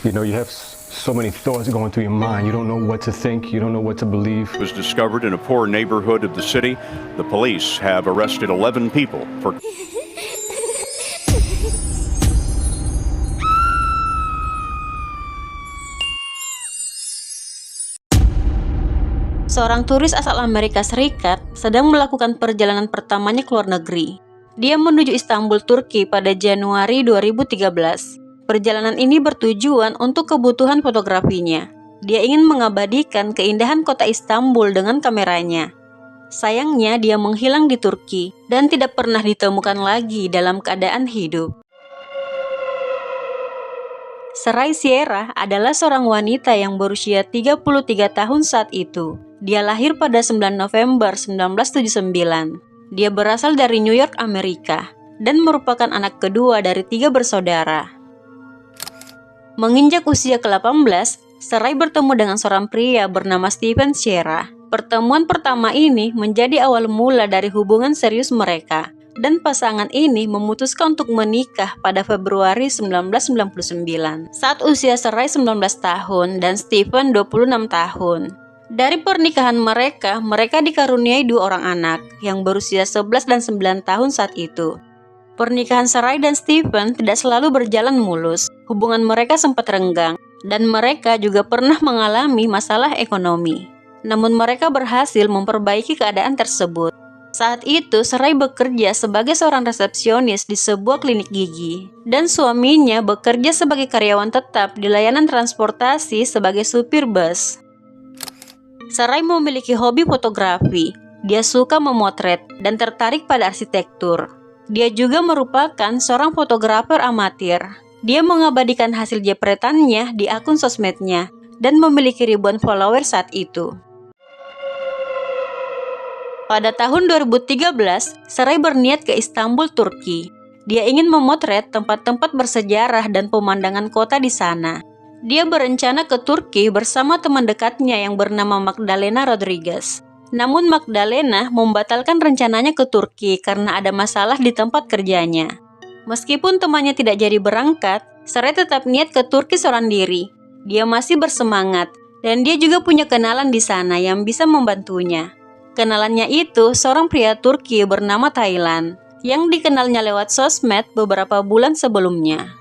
You know, you have so many thoughts going through your mind. You don't know what to think. You don't know what to believe. Was discovered in a poor neighborhood of the city. The police have arrested 11 people for Seorang turis asal Amerika Serikat sedang melakukan perjalanan pertamanya ke luar negeri. Dia menuju Istanbul, Turki pada Januari 2013. Perjalanan ini bertujuan untuk kebutuhan fotografinya. Dia ingin mengabadikan keindahan kota Istanbul dengan kameranya. Sayangnya dia menghilang di Turki dan tidak pernah ditemukan lagi dalam keadaan hidup. Seray Sierra adalah seorang wanita yang berusia 33 tahun saat itu. Dia lahir pada 9 November 1979. Dia berasal dari New York, Amerika, dan merupakan anak kedua dari 3 bersaudara. Menginjak usia ke-18, Seray bertemu dengan seorang pria bernama Steven Sierra. Pertemuan pertama ini menjadi awal mula dari hubungan serius mereka, dan pasangan ini memutuskan untuk menikah pada Februari 1999 saat usia Seray 19 tahun dan Steven 26 tahun. Dari pernikahan mereka dikaruniai 2 orang anak yang berusia 11 dan 9 tahun saat itu. Pernikahan Seray dan Steven tidak selalu berjalan mulus. Hubungan mereka sempat renggang dan mereka juga pernah mengalami masalah ekonomi. Namun mereka berhasil memperbaiki keadaan tersebut. Saat itu, Seray bekerja sebagai seorang resepsionis di sebuah klinik gigi, dan suaminya bekerja sebagai karyawan tetap di layanan transportasi sebagai supir bus. Seray memiliki hobi fotografi. Dia suka memotret dan tertarik pada arsitektur. Dia juga merupakan seorang fotografer amatir. Dia mengabadikan hasil jepretannya di akun sosmednya dan memiliki ribuan follower saat itu. Pada tahun 2013, Seray berniat ke Istanbul, Turki. Dia ingin memotret tempat-tempat bersejarah dan pemandangan kota di sana. Dia berencana ke Turki bersama teman dekatnya yang bernama Magdalena Rodriguez. Namun Magdalena membatalkan rencananya ke Turki karena ada masalah di tempat kerjanya. Meskipun temannya tidak jadi berangkat, Seray tetap niat ke Turki seorang diri. Dia masih bersemangat dan dia juga punya kenalan di sana yang bisa membantunya. Kenalannya itu seorang pria Turki bernama Thailand yang dikenalnya lewat sosmed beberapa bulan sebelumnya.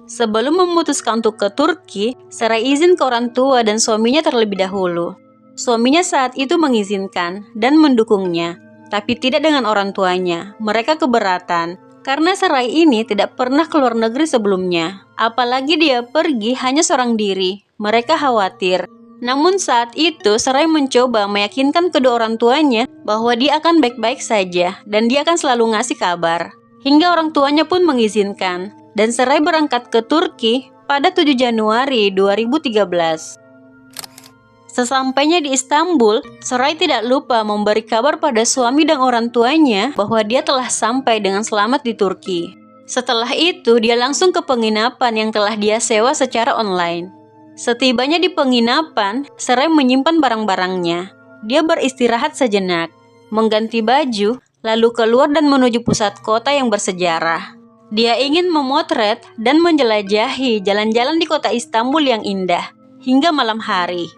Sebelum memutuskan untuk ke Turki, Seray izin ke orang tua dan suaminya terlebih dahulu. Suaminya saat itu mengizinkan dan mendukungnya, tapi tidak dengan orang tuanya. Mereka keberatan karena Seray ini tidak pernah keluar negeri sebelumnya. Apalagi dia pergi hanya seorang diri. Mereka khawatir. Namun saat itu Seray mencoba meyakinkan kedua orang tuanya bahwa dia akan baik-baik saja dan dia akan selalu ngasih kabar. Hingga orang tuanya pun mengizinkan dan Seray berangkat ke Turki pada 7 Januari 2013. Sesampainya di Istanbul, Seray tidak lupa memberi kabar pada suami dan orang tuanya bahwa dia telah sampai dengan selamat di Turki. Setelah itu, dia langsung ke penginapan yang telah dia sewa secara online. Setibanya di penginapan, Seray menyimpan barang-barangnya. Dia beristirahat sejenak, mengganti baju, lalu keluar dan menuju pusat kota yang bersejarah. Dia ingin memotret dan menjelajahi jalan-jalan di kota Istanbul yang indah hingga malam hari.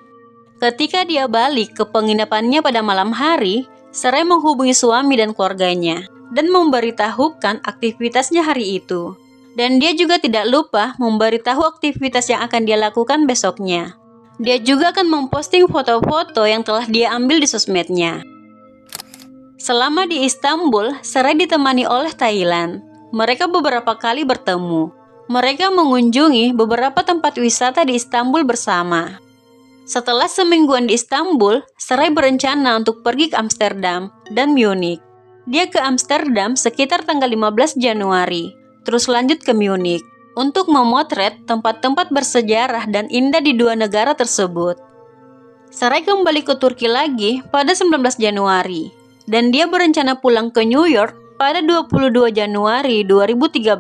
Ketika dia balik ke penginapannya pada malam hari, Seray menghubungi suami dan keluarganya dan memberitahukan aktivitasnya hari itu. Dan dia juga tidak lupa memberitahu aktivitas yang akan dia lakukan besoknya. Dia juga akan memposting foto-foto yang telah dia ambil di sosmednya. Selama di Istanbul, Seray ditemani oleh Thailand. Mereka beberapa kali bertemu. Mereka mengunjungi beberapa tempat wisata di Istanbul bersama. Setelah semingguan di Istanbul, Seray berencana untuk pergi ke Amsterdam dan Munich. Dia ke Amsterdam sekitar tanggal 15 Januari, terus lanjut ke Munich untuk memotret tempat-tempat bersejarah dan indah di 2 negara tersebut. Seray kembali ke Turki lagi pada 19 Januari, dan dia berencana pulang ke New York pada 22 Januari 2013.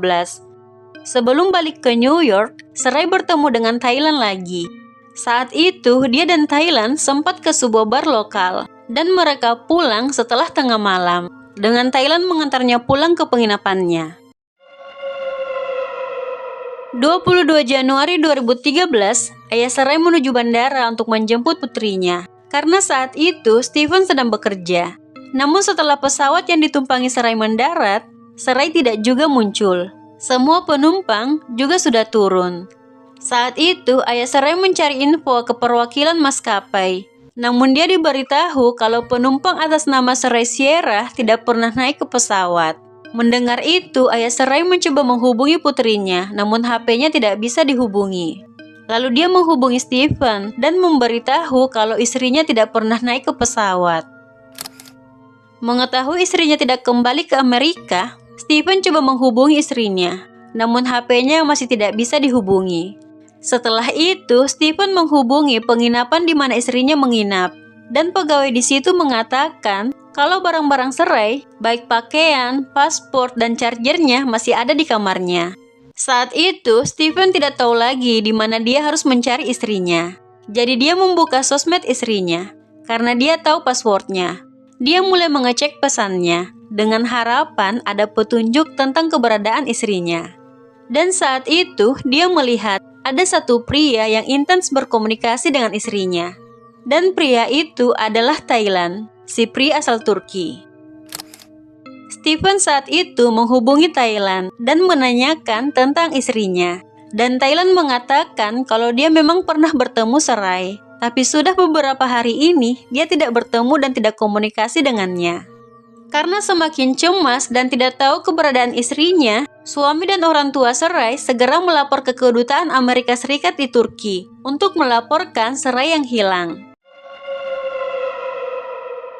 Sebelum balik ke New York, Seray bertemu dengan Thailand lagi. Saat itu, dia dan Thailand sempat ke sebuah bar lokal, dan mereka pulang setelah tengah malam, dengan Thailand mengantarnya pulang ke penginapannya. 22 Januari 2013, ayah Sarai menuju bandara untuk menjemput putrinya. Karena saat itu Stephen sedang bekerja. Namun setelah pesawat yang ditumpangi Sarai mendarat, Sarai tidak juga muncul. Semua penumpang juga sudah turun. Saat itu ayah Sarai mencari info ke perwakilan maskapai. Namun dia diberitahu kalau penumpang atas nama Sarai Sierra tidak pernah naik ke pesawat. Mendengar itu, ayah Sarai mencoba menghubungi putrinya, namun HP-nya tidak bisa dihubungi. Lalu dia menghubungi Stephen dan memberitahu kalau istrinya tidak pernah naik ke pesawat. Mengetahui istrinya tidak kembali ke Amerika, Stephen coba menghubungi istrinya, namun HP-nya masih tidak bisa dihubungi. Setelah itu, Stephen menghubungi penginapan di mana istrinya menginap, dan pegawai di situ mengatakan kalau barang-barang Sarai, baik pakaian, paspor, dan chargernya masih ada di kamarnya. Saat itu, Stephen tidak tahu lagi di mana dia harus mencari istrinya. Jadi dia membuka sosmed istrinya, karena dia tahu passwordnya. Dia mulai mengecek pesannya, dengan harapan ada petunjuk tentang keberadaan istrinya. Dan saat itu, dia melihat ada satu pria yang intens berkomunikasi dengan istrinya. Dan pria itu adalah Thailand, si pria asal Turki. Stephen saat itu menghubungi Thailand dan menanyakan tentang istrinya. Dan Thailand mengatakan kalau dia memang pernah bertemu Sarai, tapi sudah beberapa hari ini dia tidak bertemu dan tidak komunikasi dengannya. Karena semakin cemas dan tidak tahu keberadaan istrinya, suami dan orang tua Sarai segera melapor ke Kedutaan Amerika Serikat di Turki untuk melaporkan Sarai yang hilang.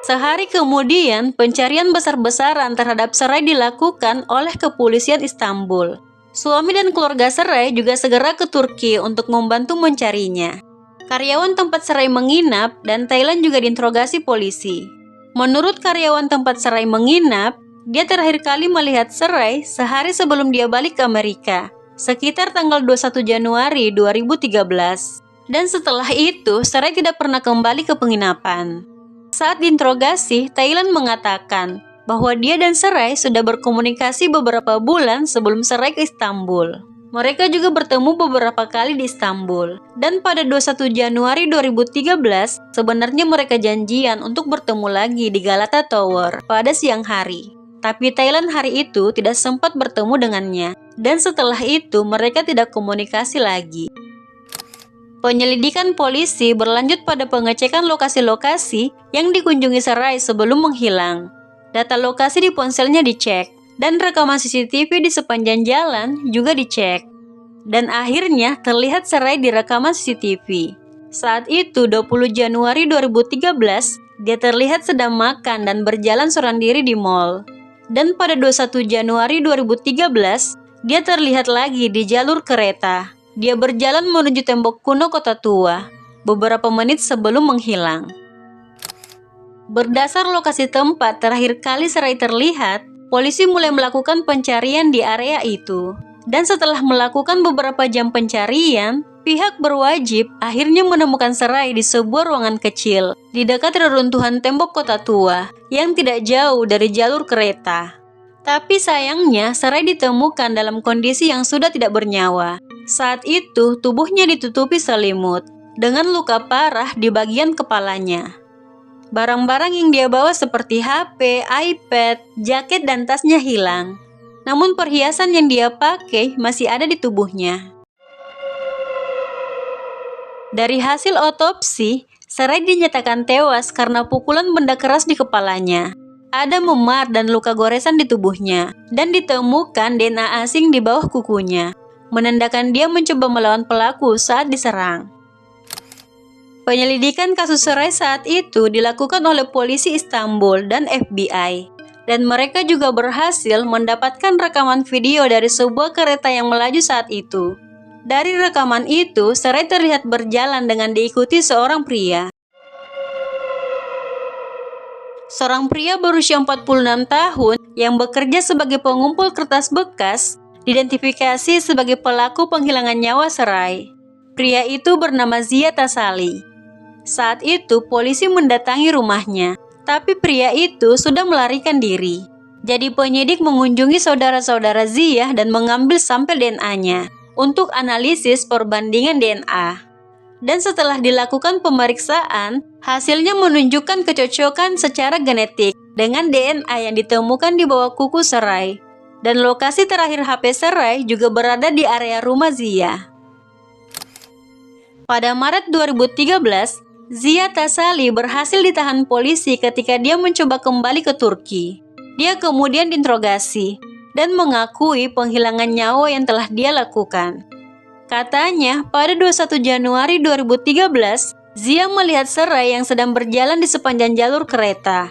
Sehari kemudian, pencarian besar-besaran terhadap Sarai dilakukan oleh kepolisian Istanbul. Suami dan keluarga Sarai juga segera ke Turki untuk membantu mencarinya. Karyawan tempat Sarai menginap dan Thailand juga diinterogasi polisi. Menurut karyawan tempat Sarai menginap, dia terakhir kali melihat Sarai sehari sebelum dia balik ke Amerika, sekitar tanggal 21 Januari 2013. Dan setelah itu, Sarai tidak pernah kembali ke penginapan. Saat diinterogasi, Thailand mengatakan bahwa dia dan Sarai sudah berkomunikasi beberapa bulan sebelum Sarai ke Istanbul. Mereka juga bertemu beberapa kali di Istanbul. Dan pada 21 Januari 2013, sebenarnya mereka janjian untuk bertemu lagi di Galata Tower pada siang hari. Tapi Thailand hari itu tidak sempat bertemu dengannya. Dan setelah itu mereka tidak komunikasi lagi. Penyelidikan polisi berlanjut pada pengecekan lokasi-lokasi yang dikunjungi Sarai sebelum menghilang. Data lokasi di ponselnya dicek, dan rekaman CCTV di sepanjang jalan juga dicek. Dan akhirnya terlihat Sarai di rekaman CCTV. Saat itu, 20 Januari 2013, dia terlihat sedang makan dan berjalan seorang diri di mall. Dan pada 21 Januari 2013, dia terlihat lagi di jalur kereta. Dia berjalan menuju tembok kuno kota tua, beberapa menit sebelum menghilang. Berdasar lokasi tempat terakhir kali Sarai terlihat, polisi mulai melakukan pencarian di area itu. Dan setelah melakukan beberapa jam pencarian, pihak berwajib akhirnya menemukan Sarai di sebuah ruangan kecil di dekat reruntuhan tembok kota tua yang tidak jauh dari jalur kereta. Tapi sayangnya, Sarai ditemukan dalam kondisi yang sudah tidak bernyawa. Saat itu, tubuhnya ditutupi selimut, dengan luka parah di bagian kepalanya. Barang-barang yang dia bawa seperti HP, iPad, jaket, dan tasnya hilang. Namun perhiasan yang dia pakai masih ada di tubuhnya. Dari hasil otopsi, Sarai dinyatakan tewas karena pukulan benda keras di kepalanya. Ada memar dan luka goresan di tubuhnya, dan ditemukan DNA asing di bawah kukunya. Menandakan dia mencoba melawan pelaku saat diserang. Penyelidikan kasus Sarai saat itu dilakukan oleh polisi Istanbul dan FBI, dan mereka juga berhasil mendapatkan rekaman video dari sebuah kereta yang melaju saat itu. Dari rekaman itu, Sarai terlihat berjalan dengan diikuti seorang pria. Seorang pria berusia 46 tahun yang bekerja sebagai pengumpul kertas bekas diidentifikasi sebagai pelaku penghilangan nyawa Sarai. Pria itu bernama Zia Tasali. Saat itu polisi mendatangi rumahnya, tapi pria itu sudah melarikan diri. Jadi penyidik mengunjungi saudara-saudara Zia dan mengambil sampel DNA-nya. untuk analisis perbandingan DNA. Dan setelah dilakukan pemeriksaan, hasilnya menunjukkan kecocokan secara genetik dengan DNA yang ditemukan di bawah kuku Sarai. Dan lokasi terakhir HP Sarai juga berada di area rumah Zia. Pada Maret 2013, Zia Tasali berhasil ditahan polisi ketika dia mencoba kembali ke Turki. Dia kemudian diinterogasi dan mengakui penghilangan nyawa yang telah dia lakukan. Katanya, pada 21 Januari 2013, Zia melihat Sarai yang sedang berjalan di sepanjang jalur kereta.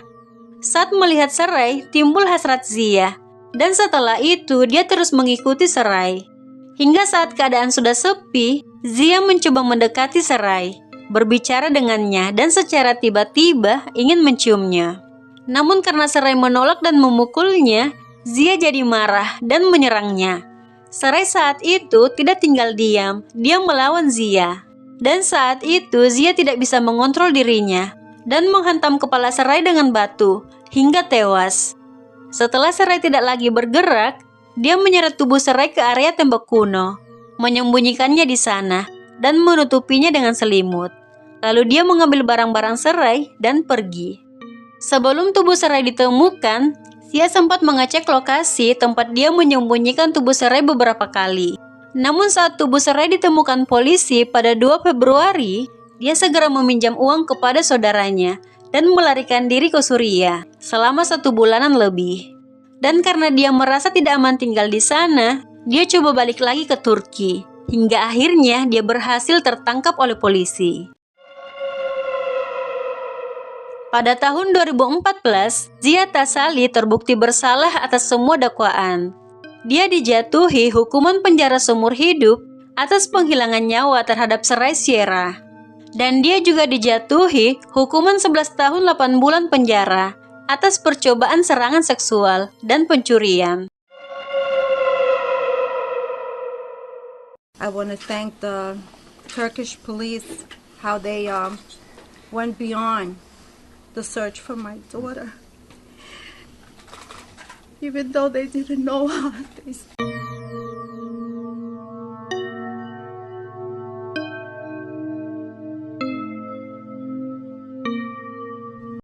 Saat melihat Sarai, timbul hasrat Zia, dan setelah itu dia terus mengikuti Sarai. Hingga saat keadaan sudah sepi, Zia mencoba mendekati Sarai, berbicara dengannya, dan secara tiba-tiba ingin menciumnya. Namun karena Sarai menolak dan memukulnya, Zia jadi marah dan menyerangnya. Sarai saat itu tidak tinggal diam, dia melawan Zia. Dan saat itu Zia tidak bisa mengontrol dirinya dan menghantam kepala Sarai dengan batu hingga tewas. Setelah Sarai tidak lagi bergerak, dia menyeret tubuh Sarai ke area tembok kuno, menyembunyikannya di sana dan menutupinya dengan selimut. Lalu dia mengambil barang-barang Sarai dan pergi. Sebelum tubuh Sarai ditemukan, Zia sempat mengecek lokasi tempat dia menyembunyikan tubuh Sarai beberapa kali. Namun saat tubuh Sarai ditemukan polisi pada 2 Februari, dia segera meminjam uang kepada saudaranya dan melarikan diri ke Suriah selama 1 bulanan lebih. Dan karena dia merasa tidak aman tinggal di sana, dia coba balik lagi ke Turki. Hingga akhirnya dia berhasil tertangkap oleh polisi. Pada tahun 2014, Zia Tasali terbukti bersalah atas semua dakwaan. Dia dijatuhi hukuman penjara seumur hidup atas penghilangan nyawa terhadap Sarai Sierra. Dan dia juga dijatuhi hukuman 11 tahun 8 bulan penjara atas percobaan serangan seksual dan pencurian. I want to thank the Turkish police, how they went beyond the search for my daughter, even though they didn't know her.